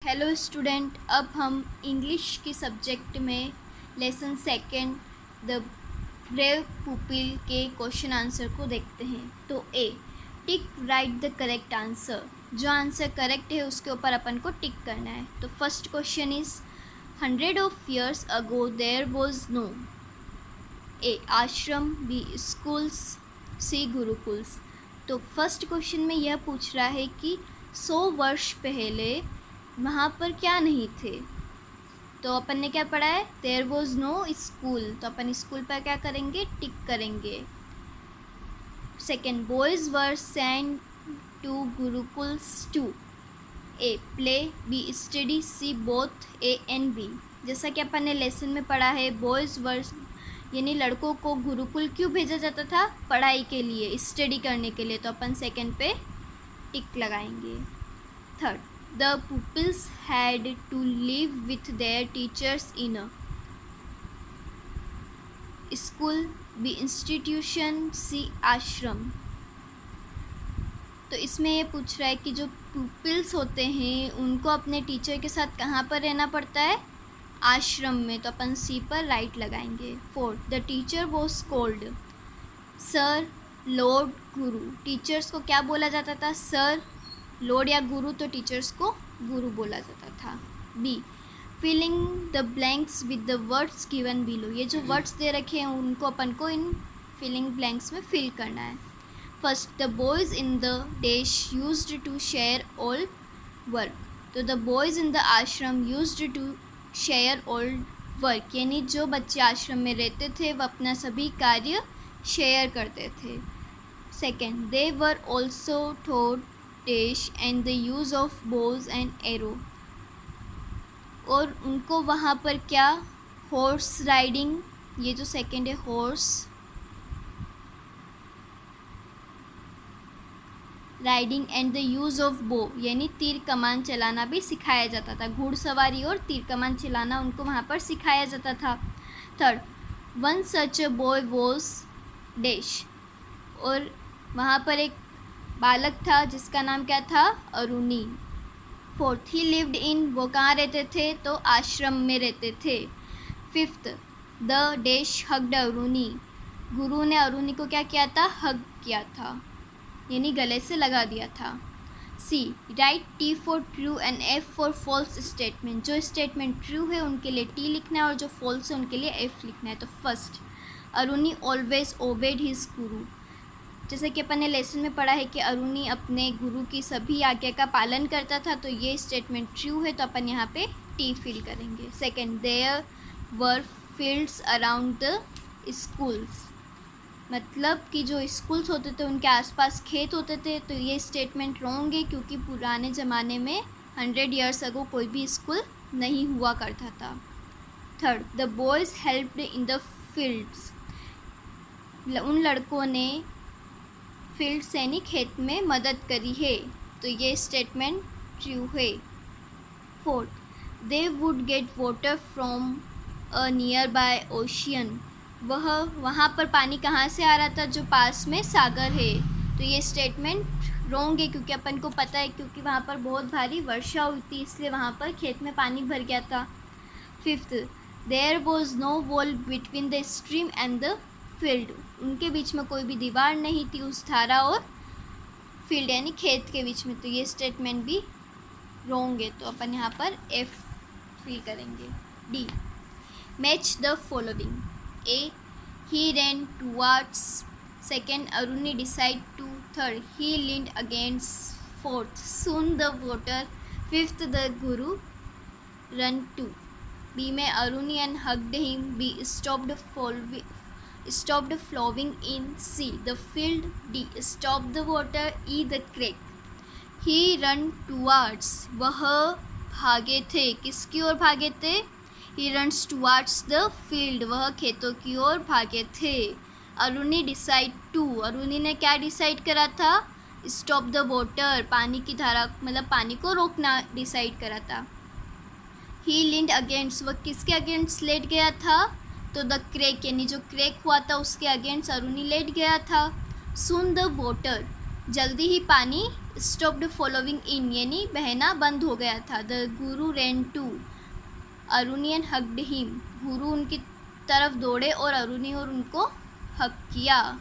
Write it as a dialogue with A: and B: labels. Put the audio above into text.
A: Hello student, अब हम English की सब्जेक्ट में lesson second the brave pupil के क्वेश्चन आंसर को देखते हैं। तो A, tick right the correct answer. जो आंसर करेक्ट है उसके ऊपर अपन को टिक करना है। तो first question is 100 of years ago there was no A ashram, B schools, सी गुरुकुल्स। तो फर्स्ट क्वेश्चन में यह पूछ रहा है कि 100 वर्ष पहले वहाँ पर क्या नहीं थे। तो अपन ने क्या पढ़ा है, देयर वॉज नो स्कूल, तो अपन स्कूल पर क्या करेंगे, टिक करेंगे। Second, boys were sent to gurukuls to A play, B study, C both A and B. जैसा कि अपन ने लेसन में पढ़ा है, बॉयज़ वर यानी लड़कों को गुरुकुल क्यों भेजा जाता था, पढ़ाई के लिए, स्टडी करने के लिए। तो अपन सेकेंड पे टिक लगाएंगे। Third, the pupils had to live with their teachers in a school, B institution, C आश्रम। तो इसमें ये पूछ रहा है कि जो पुपिल्स होते हैं उनको अपने टीचर के साथ कहाँ पर रहना पड़ता है, आश्रम में। तो अपन सी पर राइट लगाएंगे। Fourth, the teacher was called sir, Lord, Guru. Teachers को क्या बोला जाता था, सर, लॉर्ड या गुरु। तो टीचर्स को गुरु बोला जाता था। B, filling the blanks with the words given below. ये जो वर्ड्स दे रखे हैं उनको अपन को इन फिलिंग ब्लैंक्स में फिल करना है। First, the boys in the dash used to share all work. तो the boys in the ashram used to share all work, यानी जो बच्चे आश्रम में रहते थे वह अपना सभी कार्य शेयर करते थे। Second, they were also taught dash and the use of Bhoj and arrow. और उनको वहाँ पर क्या, हॉर्स राइडिंग, ये जो सेकेंड है horse riding and the use of बो, यानी तीर कमान चलाना भी सिखाया जाता था। घुड़सवारी और तीर कमान चलाना उनको वहाँ पर सिखाया जाता था। Third, one such a boy was dash. और वहाँ पर एक बालक था जिसका नाम क्या था, Aruni. Fourth, he lived in, वो कहाँ रहते थे, तो आश्रम में रहते थे। Fifth, the dash hugged Aruni. गुरु ने अरुणी को क्या किया था, हग किया था, यानी गले से लगा दिया था। C, write T for true and F for false statement. जो स्टेटमेंट ट्रू है उनके लिए टी लिखना है और जो फॉल्स है उनके लिए एफ लिखना है। तो first, Aruni always obeyed his guru. जैसे कि अपन ने लेसन में पढ़ा है कि अरुणी अपने गुरु की सभी आज्ञा का पालन करता था, तो ये स्टेटमेंट ट्रू है, तो अपन यहाँ पे टी फिल करेंगे। Second, there were fields around the schools, मतलब कि जो स्कूल्स होते थे उनके आसपास खेत होते थे, तो ये स्टेटमेंट रॉन्ग है क्योंकि पुराने ज़माने में 100 ईयर्स अगो कोई भी स्कूल नहीं हुआ करता था। Third, the boys helped in the fields, उन लड़कों ने फील्ड्स यानी खेत में मदद करी है, तो ये स्टेटमेंट ट्रू है। Fourth, they would get water from a near by ocean. वहाँ पर पानी कहाँ से आ रहा था, जो पास में सागर है, तो ये स्टेटमेंट रॉन्ग है क्योंकि अपन को पता है क्योंकि वहाँ पर बहुत भारी वर्षा हुई थी इसलिए वहाँ पर खेत में पानी भर गया था। Fifth, there was no wall between the stream and the field. उनके बीच में कोई भी दीवार नहीं थी उस धारा और फील्ड यानी खेत के बीच में, तो ये स्टेटमेंट भी रॉन्ग है, तो अपन यहाँ पर एफ फिल करेंगे। D, match the following. A, he ran towards. Second, Aruni decided to. Third, he leaned against. Fourth, soon the water. Fifth, the guru ran to. B में Aruni and hugged him. B, stopped flowing in. C, the field. D, stopped the water. E, the creek. He ran towards, वह भागे थे, किसकी ओर भागे थे, He runs towards the field, वह खेतों की ओर भागे थे। अरुणी डिसाइड टू, अरुणी ने क्या डिसाइड करा था, स्टॉप द वाटर, पानी की धारा मतलब पानी को रोकना डिसाइड करा था। ही लीन्ड अगेंस्ट, वह किसके अगेंस्ट लेट गया था, तो द क्रेक यानी जो क्रेक हुआ था उसके अगेंस्ट अरुणी लेट गया था। सून द वाटर, जल्दी ही पानी स्टॉप्ड फॉलोइंग इन यानी बहना बंद हो गया था। The guru ran to Aruni and hugged him, गुरु उनकी तरफ दौड़े और अरुणी और उनको हक किया।